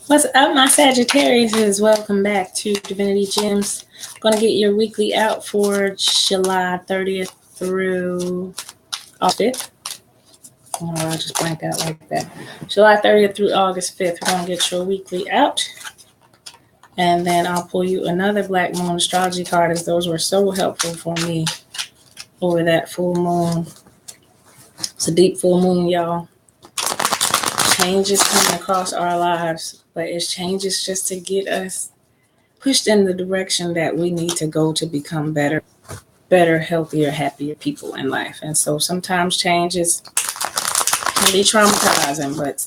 What's up, my Sagittarius? Welcome back to Divinity Gems. I'm going to get your weekly out for July 30th through August 5th. Oh, I just blanked out like that. July 30th through August 5th. We're going to get your weekly out. And then I'll pull you another Black Moon astrology card, as those were so helpful for me over that full moon. It's a deep full moon, y'all. Changes coming across our lives, but it's changes just to get us pushed in the direction that we need to go to become better, healthier, happier people in life. And so sometimes changes can be traumatizing, but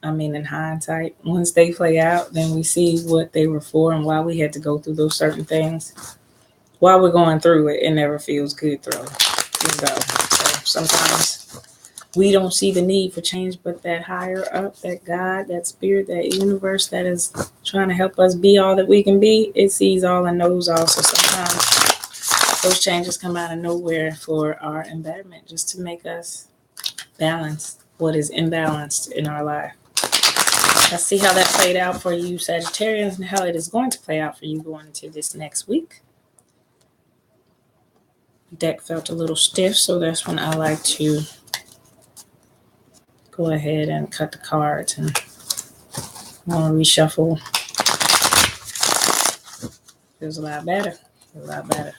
in hindsight, once they play out, then we see what they were for and why we had to go through those certain things. While we're going through it, it never feels good through it. So sometimes we don't see the need for change, but that higher up, that God, that spirit, that universe that is trying to help us be all that we can be, it sees all and knows all. So sometimes those changes come out of nowhere for our embetterment, just to make us balance what is imbalanced in our life. Let's see how that played out for you, Sagittarians, and how it is going to play out for you going into this next week. The deck felt a little stiff, so that's when I like to go ahead and cut the cards and reshuffle. Feels a lot better.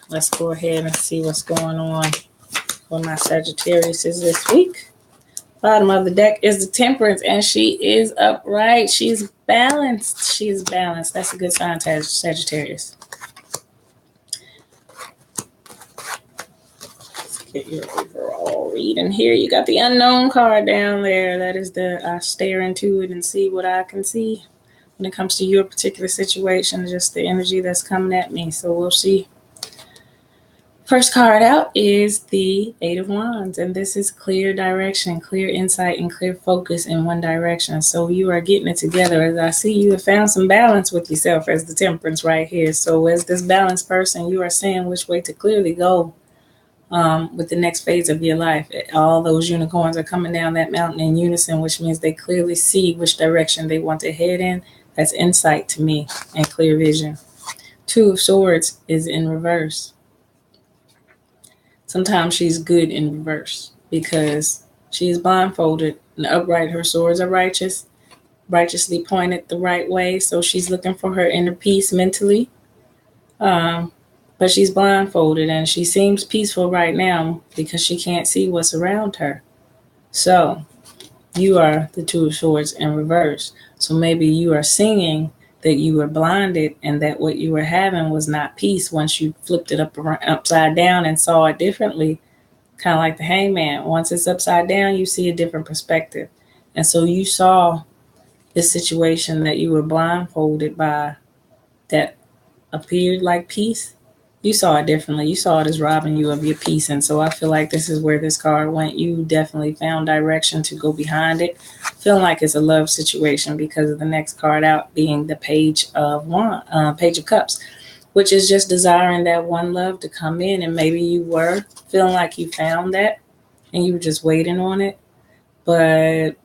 Let's go ahead and see what's going on for my Sagittarius this week. Bottom of the deck is the Temperance, and she is upright. She's balanced. That's a good sign, Sagittarius. Let's get your overall reading here. You got the Unknown card down there. That is I stare into it and see what I can see when it comes to your particular situation, just the energy that's coming at me. So we'll see. First card out is the Eight of Wands, and this is clear direction, clear insight, and clear focus in one direction. So you are getting it together. As I see, you have found some balance with yourself as the Temperance right here. So as this balanced person, you are seeing which way to clearly go with the next phase of your life. All those unicorns are coming down that mountain in unison, which means they clearly see which direction they want to head in. That's insight to me and clear vision. Two of Swords is in reverse. Sometimes she's good in reverse because she is blindfolded and upright. Her swords are righteously pointed the right way. So she's looking for her inner peace mentally. But she's blindfolded and she seems peaceful right now because she can't see what's around her. So you are the Two of Swords in reverse. So maybe you are singing that you were blinded and that what you were having was not peace once you flipped it upside down and saw it differently, kind of like the Hangman. Once it's upside down, you see a different perspective. And so you saw this situation that you were blindfolded by that appeared like peace. You saw it differently. You saw it as robbing you of your peace. And so I feel like this is where this card went. You definitely found direction to go behind it. Feeling like it's a love situation because of the next card out being the Page of Cups, which is just desiring that one love to come in. And maybe you were feeling like you found that and you were just waiting on it. But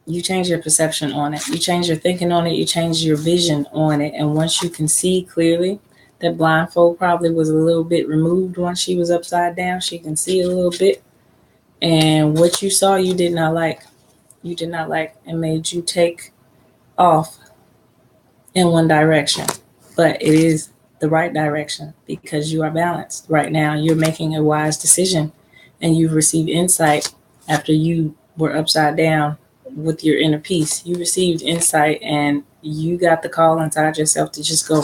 you change your perception on it. You change your thinking on it. You change your vision on it. And once you can see clearly, that blindfold probably was a little bit removed once she was upside down. She can see a little bit. And what you saw, you did not like. You did not like, and made you take off in one direction. But it is the right direction because you are balanced. Right now, you're making a wise decision and you've received insight after you were upside down with your inner peace. You received insight and you got the call inside yourself to just go.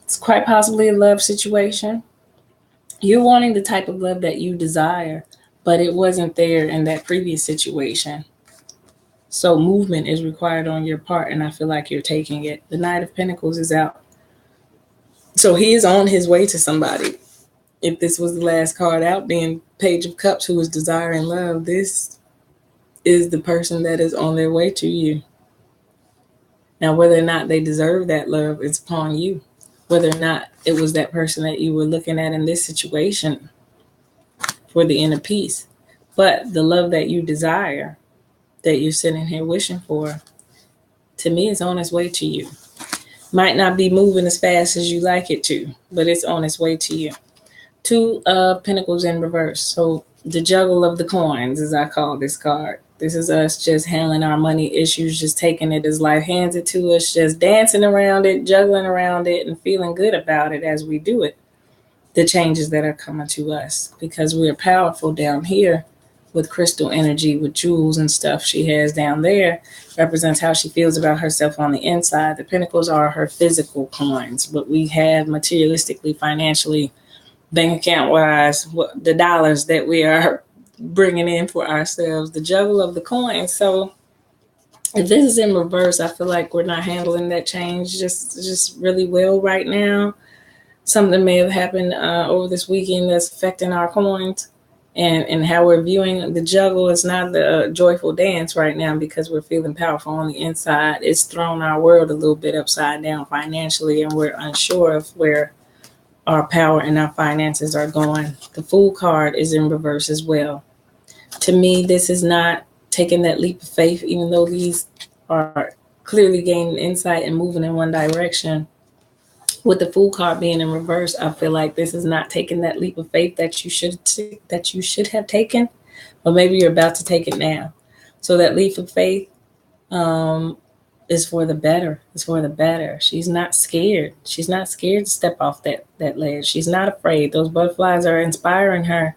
It's quite possibly a love situation. You're wanting the type of love that you desire, but it wasn't there in that previous situation. So movement is required on your part, and I feel like you're taking it. The Knight of Pentacles is out. So he is on his way to somebody. If this was the last card out, being Page of Cups, who is desiring love, this is the person that is on their way to you. Now, whether or not they deserve that love is upon you. Whether or not it was that person that you were looking at in this situation for the inner peace. But the love that you desire that you're sitting here wishing for, to me, is on its way to you. Might not be moving as fast as you like it to, but it's on its way to you. Two of Pentacles in reverse. So the juggle of the coins, as I call this card. This is us just handling our money issues, just taking it as life hands it to us, just dancing around it, juggling around it, and feeling good about it as we do it. The changes that are coming to us, because we're powerful down here with crystal energy, with jewels and stuff she has down there, represents how she feels about herself on the inside. The Pentacles are her physical coins, what we have materialistically, financially, bank account wise, the dollars that we are bringing in for ourselves, the juggle of the coins. So if this is in reverse, I feel like we're not handling that change just really well right now. Something may have happened over this weekend that's affecting our coins, and how we're viewing the juggle is not the joyful dance right now, because we're feeling powerful on the inside. It's thrown our world a little bit upside down financially, and we're unsure of where our power and our finances are going. The Fool card is in reverse as well. To me, this is not taking that leap of faith, even though these are clearly gaining insight and moving in one direction. With the Fool card being in reverse, I feel like this is not taking that leap of faith that you should have taken, or maybe you're about to take it now. So that leap of faith is for the better. It's for the better. She's not scared. She's not scared to step off that ledge. She's not afraid. Those butterflies are inspiring her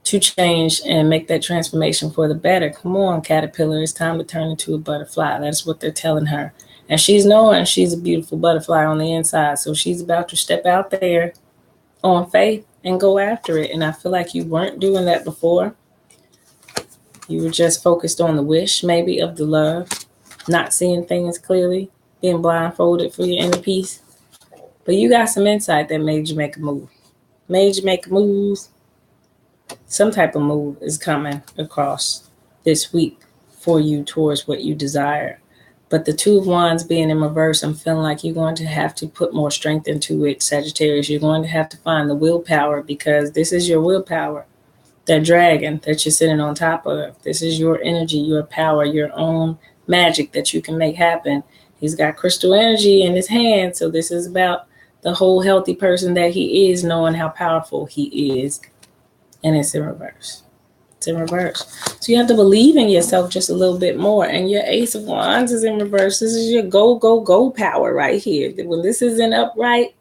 to change and make that transformation for the better. Come on, caterpillar. It's time to turn into a butterfly. That's what they're telling her. And she's knowing she's a beautiful butterfly on the inside. So she's about to step out there on faith and go after it. And I feel like you weren't doing that before. You were just focused on the wish, maybe, of the love, not seeing things clearly, being blindfolded for your inner peace. But you got some insight that made you make a move. Made you make a move. Some type of move is coming across this week for you towards what you desire. But the Two of Wands being in reverse, I'm feeling like you're going to have to put more strength into it, Sagittarius. You're going to have to find the willpower, because this is your willpower. That dragon that you're sitting on top of. This is your energy, your power, your own magic that you can make happen. He's got crystal energy in his hand. So this is about the whole healthy person that he is, knowing how powerful he is. And it's in reverse. It's in reverse. So you have to believe in yourself just a little bit more. And your Ace of Wands is in reverse. This is your go, go, go power right here. When this isn't upright,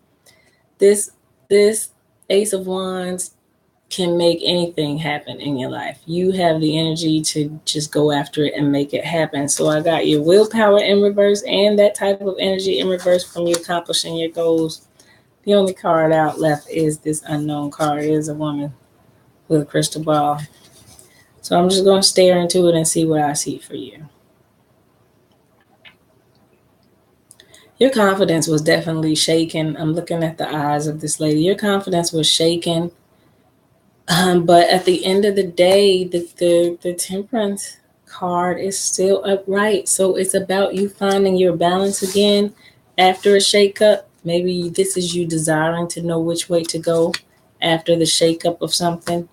this Ace of Wands can make anything happen in your life. You have the energy to just go after it and make it happen. So I got your willpower in reverse and that type of energy in reverse from you accomplishing your goals. The only card out left is this unknown card. It is a woman with a crystal ball. So I'm just going to stare into it and see what I see for you. Your confidence was definitely shaken. I'm looking at the eyes of this lady. Your confidence was shaken. But at the end of the day, the Temperance card is still upright. So it's about you finding your balance again after a shakeup. Maybe this is you desiring to know which way to go after the shakeup of something.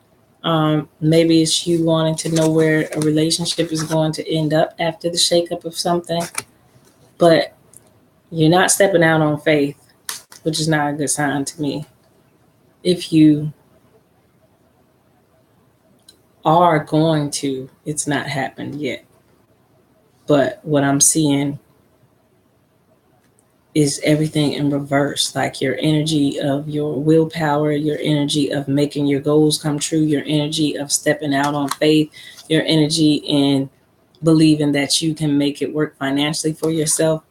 Maybe it's you wanting to know where a relationship is going to end up after the shakeup of something. But you're not stepping out on faith, which is not a good sign to me. If you are going to, it's not happened yet. But what I'm seeing is everything in reverse, like your energy of your willpower, your energy of making your goals come true, your energy of stepping out on faith, your energy in believing that you can make it work financially for yourself,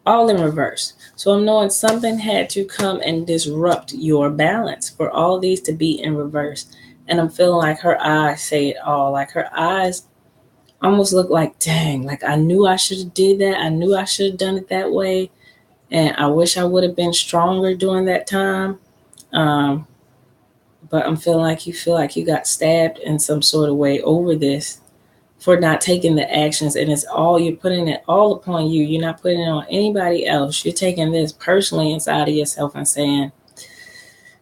all in reverse. So I'm knowing something had to come and disrupt your balance for all these to be in reverse. And I'm feeling like her eyes say it all. Like her eyes almost look like, dang, like I knew I should have did that. I knew I should have done it that way. And I wish I would have been stronger during that time. But I'm feeling like you feel like you got stabbed in some sort of way over this for not taking the actions. And it's all, you're putting it all upon you. You're not putting it on anybody else. You're taking this personally inside of yourself and saying,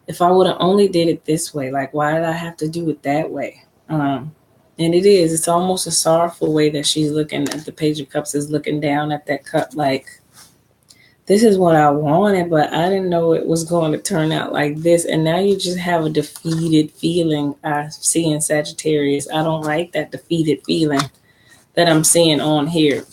if I would have only did it this way, like, why did I have to do it that way? And it is. It's almost a sorrowful way that she's looking at the Page of Cups is looking down at that cup like, this is what I wanted, but I didn't know it was going to turn out like this. And now you just have a defeated feeling I see in Sagittarius. I don't like that defeated feeling that I'm seeing on here.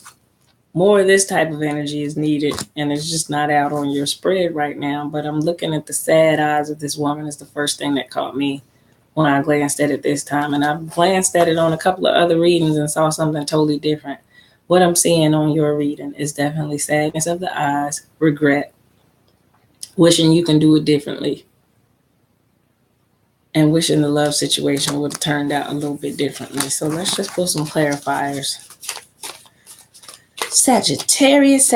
More of this type of energy is needed, and it's just not out on your spread right now. But I'm looking at the sad eyes of this woman is the first thing that caught me when I glanced at it this time. And I've glanced at it on a couple of other readings and saw something totally different. What I'm seeing on your reading is definitely sadness of the eyes, regret, wishing you can do it differently, and wishing the love situation would have turned out a little bit differently. So let's just put some clarifiers. Sagittarius.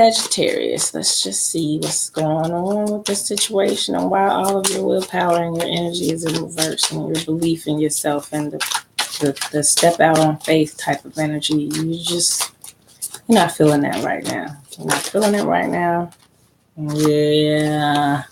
Let's just see what's going on with this situation and why all of your willpower and your energy is in reverse, and your belief in yourself and the step out on faith type of energy. You're not feeling that right now. You're not feeling it right now. Yeah.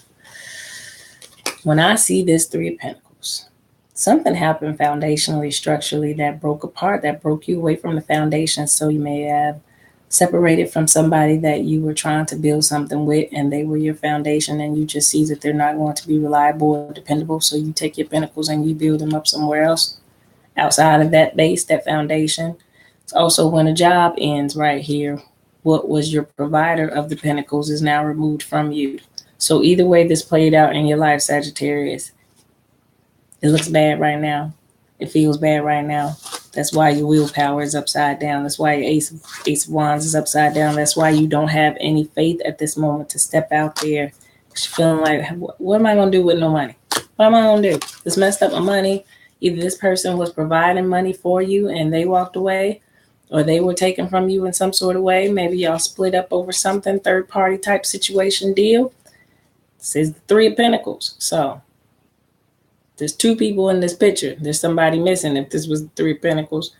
When I see this Three of Pentacles, something happened foundationally, structurally that broke apart, that broke you away from the foundation. So you may have separated from somebody that you were trying to build something with, and they were your foundation, and you just see that they're not going to be reliable or dependable. So you take your pentacles and you build them up somewhere else outside of that base, that foundation. It's also when a job ends right here, what was your provider of the pentacles is now removed from you. So either way this played out in your life, Sagittarius, it looks bad right now. It feels bad right now. That's why your willpower is upside down. That's why your Ace of Wands is upside down. That's why you don't have any faith at this moment to step out there. You're feeling like, what am I going to do with no money? What am I going to do? This messed up my money. Either this person was providing money for you and they walked away, or they were taken from you in some sort of way. Maybe y'all split up over something, third party type situation deal. This is the Three of Pentacles. So there's two people in this picture. There's somebody missing if this was the Three of Pentacles.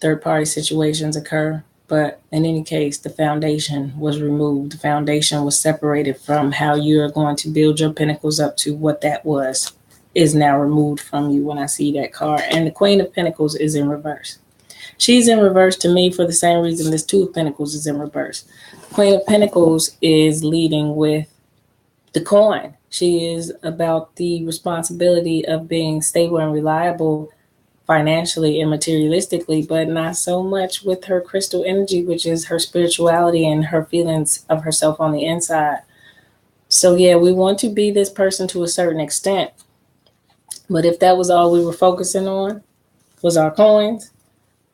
Third party situations occur. But in any case, the foundation was removed. The foundation was separated from how you are going to build your pentacles up to what that was, is now removed from you when I see that card. And the Queen of Pentacles is in reverse. She's in reverse to me for the same reason this Two of Pentacles is in reverse. Queen of Pentacles is leading with the coin. She is about the responsibility of being stable and reliable financially and materialistically, but not so much with her crystal energy, which is her spirituality and her feelings of herself on the inside. So yeah, we want to be this person to a certain extent. But if that was all we were focusing on was our coins,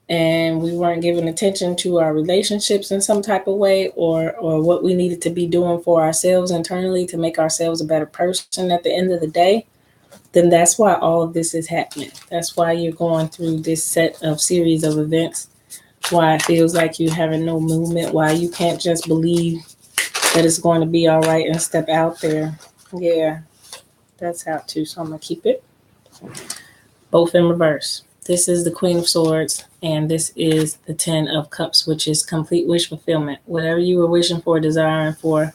and we weren't giving attention to our relationships in some type of way, or what we needed to be doing for ourselves internally to make ourselves a better person at the end of the day, then that's why all of this is happening. That's why you're going through this set of series of events, why it feels like you're having no movement, why you can't just believe that it's going to be all right and step out there. Yeah, that's how to. So I'm going to keep it both in reverse. This is the Queen of Swords, and this is the Ten of Cups, which is complete wish fulfillment. Whatever you were wishing for, desiring for,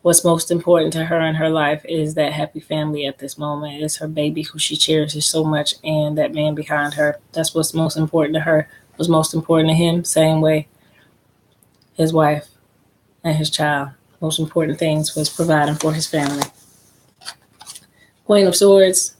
what's most important to her in her life is that happy family at this moment. It's her baby who she cherishes so much, and that man behind her. That's what's most important to her. What's most important to him, same way. His wife and his child. Most important things was providing for his family. Queen of Swords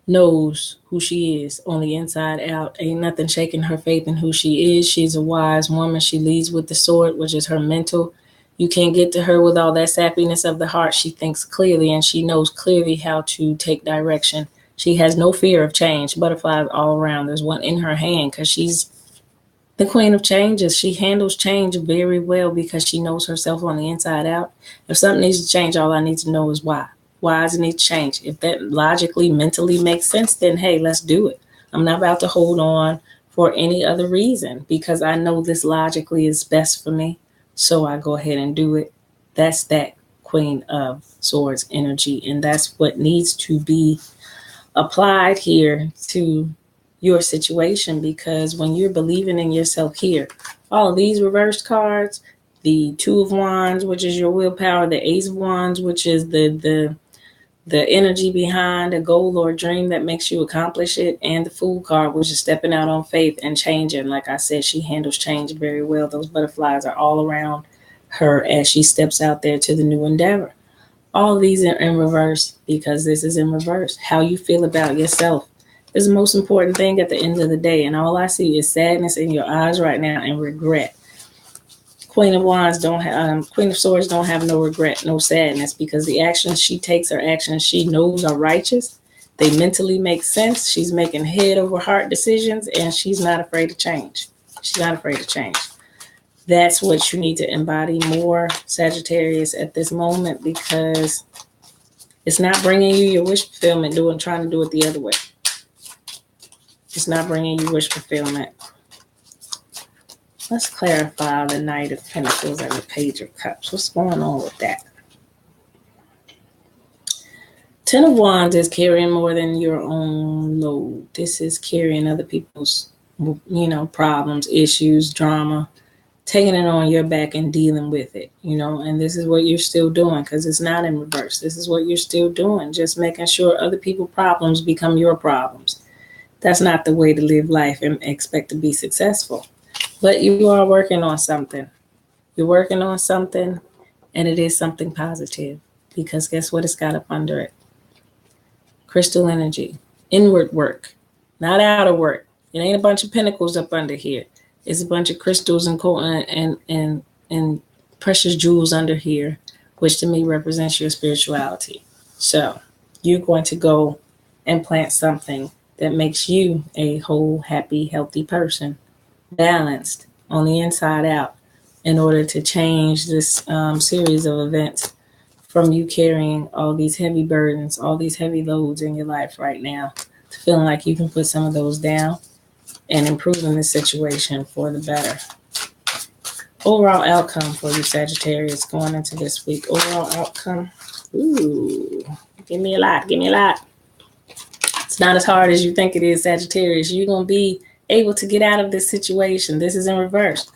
knows who she is on the inside out. Ain't nothing shaking her faith in who she is. She's a wise woman. She leads with the sword, which is her mental. You can't get to her with all that sappiness of the heart. She thinks clearly, and she knows clearly how to take direction. She has no fear of change. Butterflies all around. There's one in her hand because she's the Queen of Changes. She handles change very well because she knows herself on the inside out. If something needs to change, all I need to know is why. Why does it need to change? If that logically, mentally makes sense, then hey, let's do it. I'm not about to hold on for any other reason because I know this logically is best for me. So I go ahead and do it. That's that Queen of Swords energy. And that's what needs to be applied here to your situation, because when you're believing in yourself here, all of these reversed cards, the Two of Wands, which is your willpower, the Ace of Wands, which is the the energy behind a goal or a dream that makes you accomplish it, and the Fool card, which is stepping out on faith and changing. Like I said, she handles change very well. Those butterflies are all around her as she steps out there to the new endeavor. All of these are in reverse because this is in reverse. How you feel about yourself is the most important thing at the end of the day. And all I see is sadness in your eyes right now and regret. Queen of Wands don't have, Queen of Swords don't have no regret, no sadness, because the actions she takes are actions she knows are righteous. They mentally make sense. She's making head over heart decisions, and she's not afraid to change. She's not afraid to change. That's what you need to embody more, Sagittarius, at this moment, because it's not bringing you your wish fulfillment, trying to do it the other way. It's not bringing you wish fulfillment. Let's clarify the Knight of Pentacles and the Page of Cups. What's going on with that? Ten of Wands is carrying more than your own load. This is carrying other people's, problems, issues, drama, taking it on your back and dealing with it, and this is what you're still doing because it's not in reverse. This is what you're still doing, just making sure other people's problems become your problems. That's not the way to live life and expect to be successful. But you are working on something. You're working on something, and it is something positive because guess what? It's got up under it. Crystal energy, inward work, not outer work. It ain't a bunch of pentacles up under here. It's a bunch of crystals and precious jewels under here, which to me represents your spirituality. So you're going to go and plant something that makes you a whole, happy, healthy person, balanced on the inside out, in order to change this series of events from you carrying all these heavy burdens, all these heavy loads in your life right now, to feeling like you can put some of those down and improving the situation for the better. Overall outcome for you, Sagittarius, going into this week. Overall outcome. Ooh, give me a lot. Give me a lot. It's not as hard as you think it is, Sagittarius. You're going to be able to get out of this situation. This is in reverse.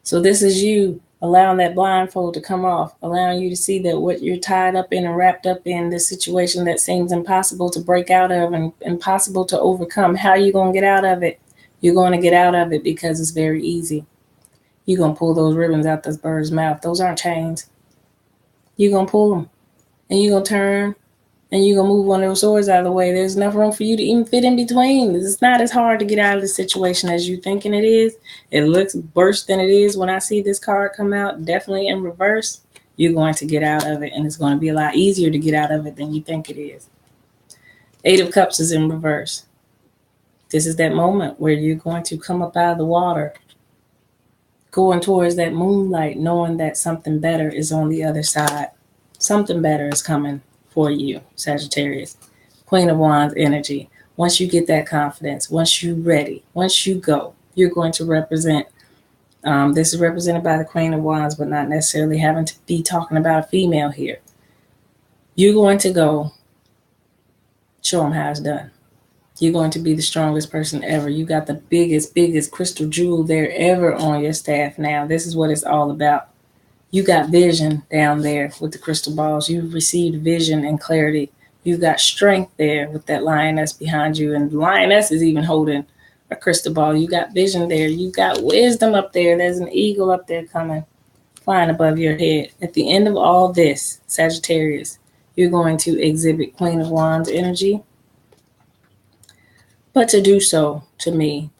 So this is you allowing that blindfold to come off, allowing you to see that what you're tied up in and wrapped up in, this situation that seems impossible to break out of and impossible to overcome. How are you going to get out of it? You're going to get out of it because it's very easy. You're going to pull those ribbons out this bird's mouth. Those aren't chains. You're going to pull them, and you're going to turn, and you're going to move one of those swords out of the way. There's enough room for you to even fit in between. It's not as hard to get out of the situation as you thinking it is. It looks worse than it is when I see this card come out, definitely in reverse. You're going to get out of it, and it's going to be a lot easier to get out of it than you think it is. Eight of Cups is in reverse. This is that moment where you're going to come up out of the water, going towards that moonlight, knowing that something better is on the other side. Something better is coming for you, Sagittarius. Queen of Wands energy. Once you get that confidence, once you're ready, once you go, you're going to represent. This is represented by the Queen of Wands, but not necessarily having to be talking about a female here. You're going to go show them how it's done. You're going to be the strongest person ever. You got the biggest crystal jewel there ever on your staff now. This is what it's all about. You got vision down there with the crystal balls. You've received vision and clarity. You've got strength there with that lioness behind you. And the lioness is even holding a crystal ball. You got vision there. You got wisdom up there. There's an eagle up there coming, flying above your head. At the end of all this, Sagittarius, you're going to exhibit Queen of Wands energy. But to do so, to me,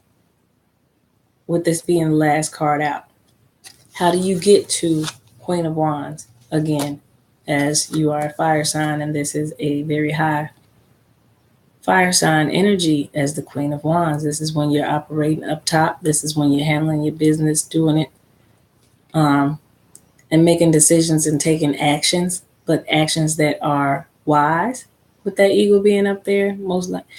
with this being the last card out, how do you get to Queen of Wands again, as you are a fire sign, and this is a very high fire sign energy as the Queen of Wands. This is when you're operating up top. This is when you're handling your business, doing it, and making decisions and taking actions, but actions that are wise, with that eagle being up there, most likely.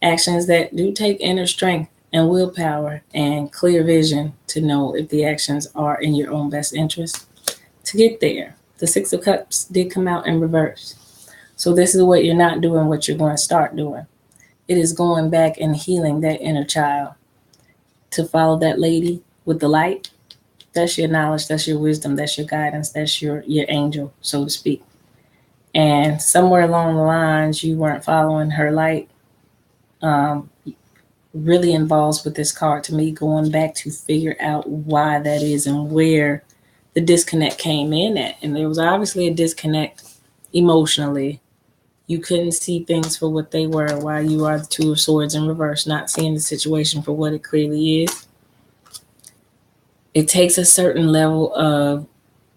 Actions that do take inner strength and willpower and clear vision to know if the actions are in your own best interest. To get there, the Six of Cups did come out in reverse. So this is what you're not doing, what you're going to start doing. It is going back and healing that inner child. To follow that lady with the light, that's your knowledge, that's your wisdom, that's your guidance, that's your angel, so to speak. And somewhere along the lines, you weren't following her light. Really involves with this card to me, going back to figure out why that is and where the disconnect came in at. And there was obviously a disconnect emotionally. You couldn't see things for what they were while you are the Two of Swords in reverse, not seeing the situation for what it clearly is. It takes a certain level of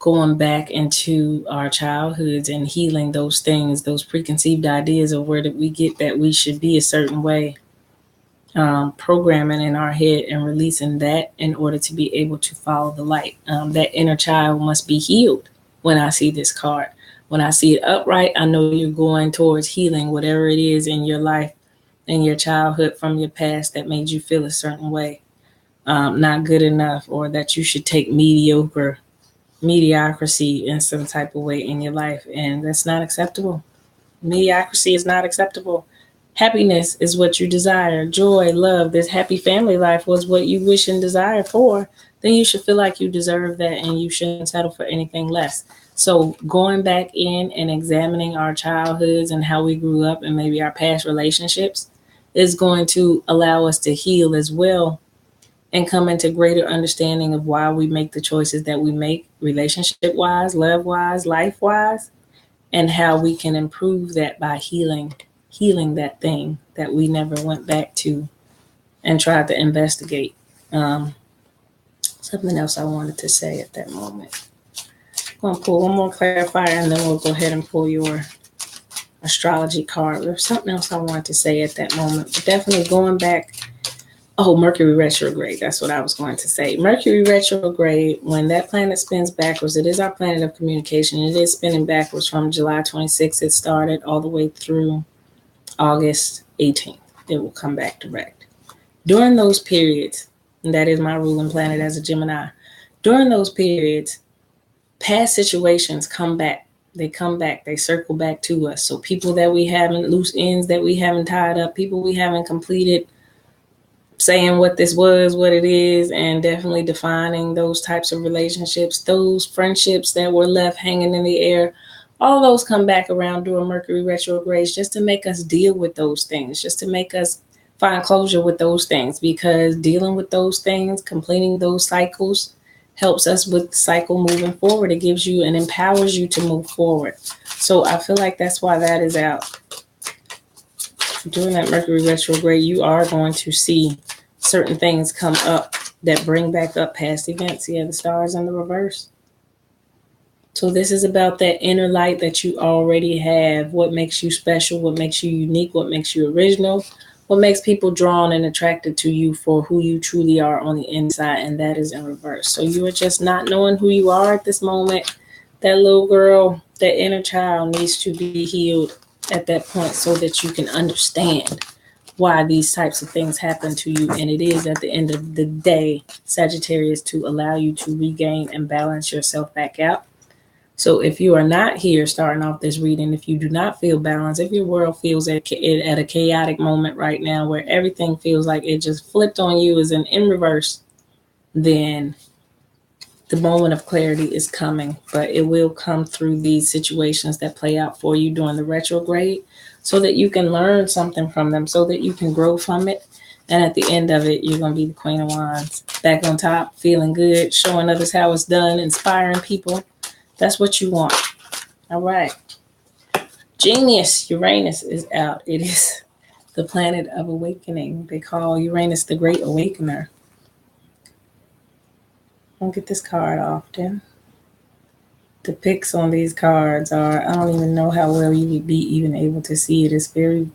going back into our childhoods and healing those things, those preconceived ideas of where did we get that we should be a certain way. Programming in our head and releasing that in order to be able to follow the light. That inner child must be healed when I see this card. When I see it upright, I know you're going towards healing whatever it is in your life, in your childhood, from your past that made you feel a certain way, not good enough, or that you should take mediocrity in some type of way in your life. And that's not acceptable. Mediocrity is not acceptable. Happiness is what you desire. Joy, love, this happy family life was what you wish and desire for. Then you should feel like you deserve that and you shouldn't settle for anything less. So going back in and examining our childhoods and how we grew up and maybe our past relationships is going to allow us to heal as well and come into greater understanding of why we make the choices that we make, relationship-wise, love-wise, life-wise, and how we can improve that by healing that thing that we never went back to and tried to investigate. Something else I wanted to say at that moment. I'm going to pull one more clarifier and then we'll go ahead and pull your astrology card. There's something else I wanted to say at that moment, but definitely going back. Oh, Mercury retrograde. That's what I was going to say. Mercury retrograde, when that planet spins backwards, it is our planet of communication. It is spinning backwards from July 26th. It started all the way through August 18th. It will come back direct. During those periods, and that is my ruling planet as a Gemini, during those periods, past situations come back. They come back. They circle back to us. So people that we haven't, loose ends that we haven't tied up, people we haven't completed, saying what this was, what it is, and definitely defining those types of relationships, those friendships that were left hanging in the air. All those come back around during Mercury retrogrades just to make us deal with those things, just to make us find closure with those things, because dealing with those things, completing those cycles, helps us with the cycle moving forward. It gives you and empowers you to move forward. So I feel like that's why that is out. During that Mercury retrograde, you are going to see certain things come up that bring back up past events. Yeah, the stars in the reverse. So this is about that inner light that you already have. What makes you special, what makes you unique, what makes you original, what makes people drawn and attracted to you for who you truly are on the inside, and that is in reverse. So you are just not knowing who you are at this moment. That little girl, that inner child needs to be healed at that point so that you can understand why these types of things happen to you. And it is at the end of the day, Sagittarius, to allow you to regain and balance yourself back out. So if you are not here starting off this reading, if you do not feel balanced, if your world feels at a chaotic moment right now where everything feels like it just flipped on you as in reverse, then the moment of clarity is coming. But it will come through these situations that play out for you during the retrograde so that you can learn something from them, so that you can grow from it. And at the end of it, you're going to be the Queen of Wands, back on top, feeling good, showing others how it's done, inspiring people. That's what you want. All right. Genius, Uranus is out. It is the planet of awakening. They call Uranus the Great Awakener. I'll get this card often. The pics on these cards are, I don't even know how well you would be even able to see it. It's very,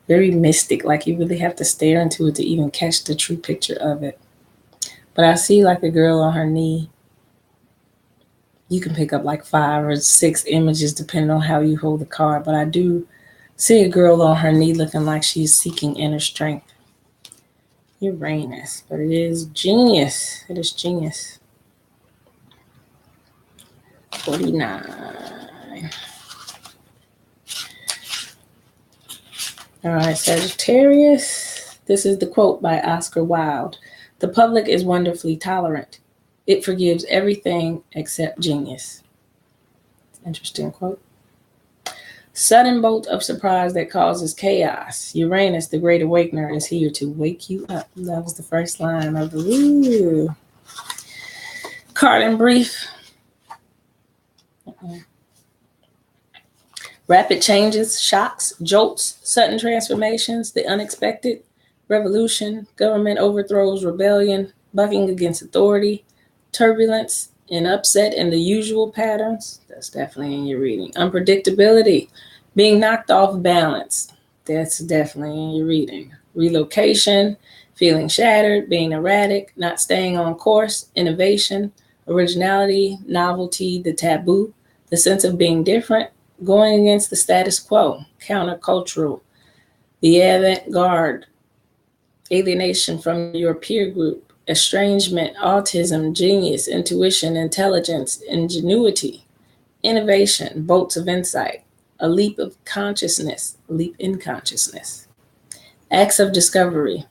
very mystic. Like you really have to stare into it to even catch the true picture of it. But I see like a girl on her knee. You can pick up like 5 or 6 images depending on how you hold the card. But I do see a girl on her knee looking like she's seeking inner strength. Uranus, but it is genius. It is genius. 49. All right, Sagittarius. This is the quote by Oscar Wilde. The public is wonderfully tolerant. It forgives everything except genius. Interesting quote. Sudden bolt of surprise that causes chaos. Uranus, the great awakener, is here to wake you up. That was the first line of the card in brief. Rapid changes, shocks, jolts, sudden transformations, the unexpected, revolution, government overthrows, rebellion, bucking against authority, turbulence, and upset in the usual patterns. That's definitely in your reading. Unpredictability, being knocked off balance. That's definitely in your reading. Relocation, feeling shattered, being erratic, not staying on course, innovation, originality, novelty, the taboo, the sense of being different, going against the status quo, countercultural, the avant-garde, alienation from your peer group, estrangement, autism, genius, intuition, intelligence, ingenuity, innovation, bolts of insight, a leap of consciousness, leap in consciousness, acts of discovery,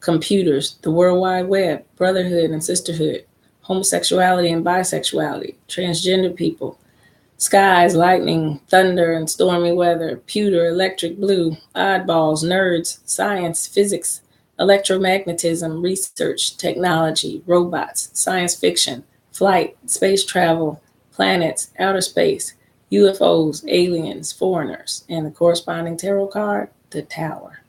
computers, the World Wide Web, brotherhood and sisterhood, homosexuality and bisexuality, transgender people, skies, lightning, thunder, and stormy weather, pewter, electric blue, oddballs, nerds, science, physics, electromagnetism, research, technology, robots, science fiction, flight, space travel, planets, outer space, UFOs, aliens, foreigners, and the corresponding tarot card, the Tower.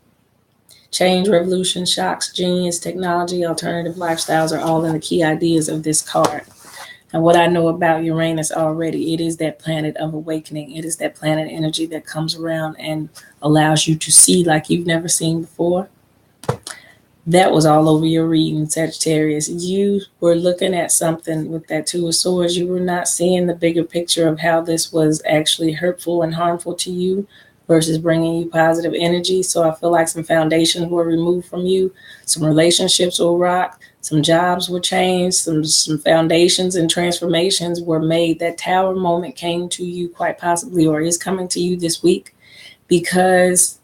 Change, revolution, shocks, genius, technology, alternative lifestyles are all in the key ideas of this card. And what I know about Uranus already, it is that planet of awakening. It is that planet energy that comes around and allows you to see like you've never seen before. That was all over your reading, Sagittarius. You were looking at something with that Two of Swords. You were not seeing the bigger picture of how this was actually hurtful and harmful to you versus bringing you positive energy. So I feel like some foundations were removed from you. Some relationships will rock. Some jobs were changed. Some foundations and transformations were made. That Tower moment came to you quite possibly, or is coming to you this week, because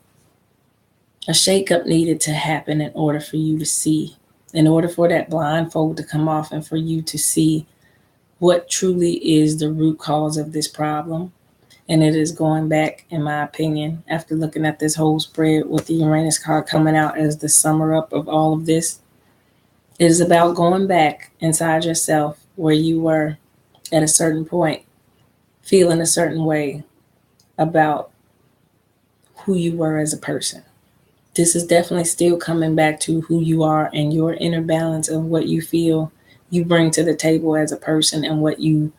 a shakeup needed to happen in order for you to see, in order for that blindfold to come off and for you to see what truly is the root cause of this problem. And it is going back, in my opinion, after looking at this whole spread with the Uranus card coming out as the summer up of all of this. It is about going back inside yourself where you were at a certain point, feeling a certain way about who you were as a person. This is definitely still coming back to who you are and your inner balance of what you feel you bring to the table as a person, and what you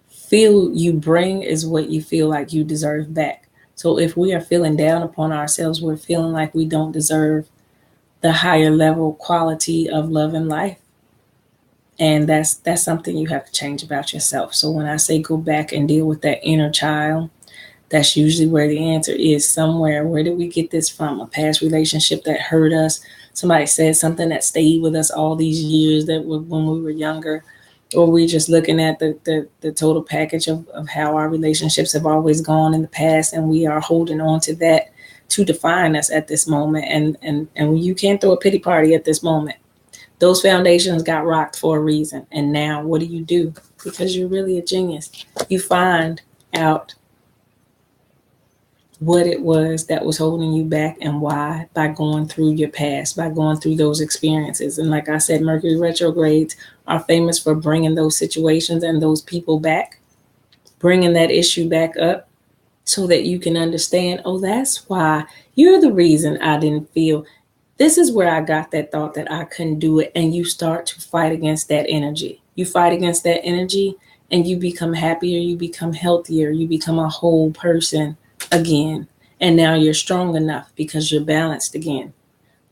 feel you bring is what you feel like you deserve back. So if we are feeling down upon ourselves, we're feeling like we don't deserve the higher level quality of love and life. And that's something you have to change about yourself. So when I say go back and deal with that inner child, that's usually where the answer is somewhere. Where did we get this from? A past relationship that hurt us? Somebody said something that stayed with us all these years that when we were younger? Or we're just looking at the total package of how our relationships have always gone in the past, and we are holding on to that to define us at this moment. And you can't throw a pity party at this moment. Those foundations got rocked for a reason. And now what do? Because you're really a genius. You find out what it was that was holding you back and why, by going through your past, by going through those experiences. And like I said, Mercury retrogrades are famous for bringing those situations and those people back, bringing that issue back up so that you can understand, oh, that's why you're the reason I didn't feel. This is where I got that thought that I couldn't do it. And you start to fight against that energy. You fight against that energy and you become happier, you become healthier, you become a whole person again. And now you're strong enough because you're balanced again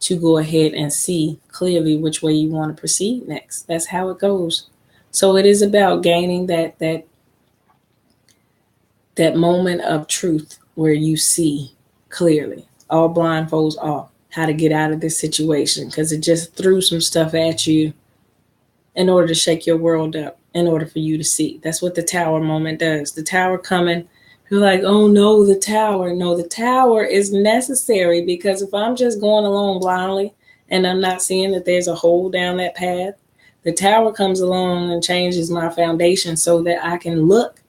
to go ahead and see clearly which way you want to proceed next. That's how it goes. So it is about gaining that moment of truth where you see clearly, all blindfolds off, how to get out of this situation, because it just threw some stuff at you in order to shake your world up, in order for you to see. That's what the Tower moment does. The Tower coming, you're like, oh no, the Tower. No, the Tower is necessary, because if I'm just going along blindly and I'm not seeing that there's a hole down that path, the Tower comes along and changes my foundation so that I can look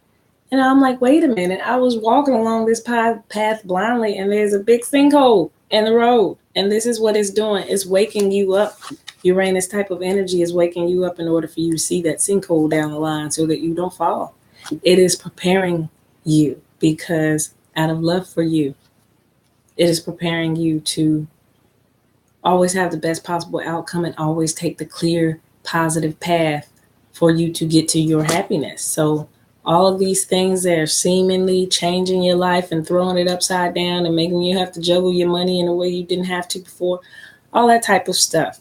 And I'm like, wait a minute. I was walking along this path blindly, and there's a big sinkhole in the road. And this is what it's doing. It's waking you up. Uranus type of energy is waking you up in order for you to see that sinkhole down the line so that you don't fall. It is preparing you because out of love for you, it is preparing you to always have the best possible outcome and always take the clear, positive path for you to get to your happiness. So all of these things that are seemingly changing your life and throwing it upside down and making you have to juggle your money in a way you didn't have to before, all that type of stuff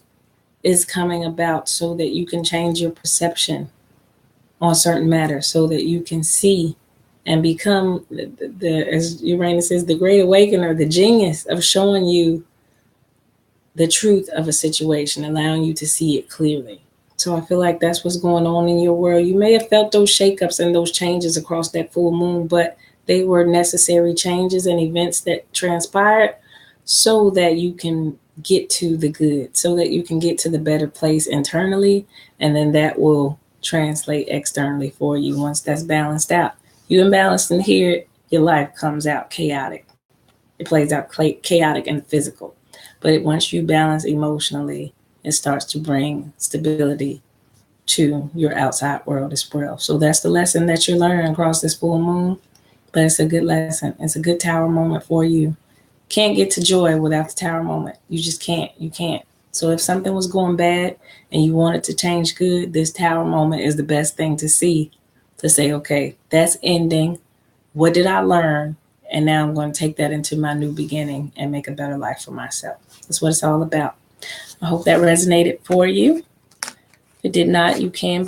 is coming about so that you can change your perception on certain matters, so that you can see and become as Uranus says, the great awakener, the genius of showing you the truth of a situation, allowing you to see it clearly. So I feel like that's what's going on in your world. You may have felt those shakeups and those changes across that full moon, but they were necessary changes and events that transpired so that you can get to the good, so that you can get to the better place internally, and then that will translate externally for you once that's balanced out. You imbalanced in here, your life comes out chaotic. It plays out chaotic and physical. But once you balance emotionally, it starts to bring stability to your outside world as well. So that's the lesson that you're learning across this full moon. But it's a good lesson. It's a good tower moment for you. Can't get to joy without the tower moment. You just can't. You can't. So if something was going bad and you wanted to change good, this tower moment is the best thing to see, to say, okay, that's ending. What did I learn? And now I'm going to take that into my new beginning and make a better life for myself. That's what it's all about. I hope that resonated for you. If it did not, you can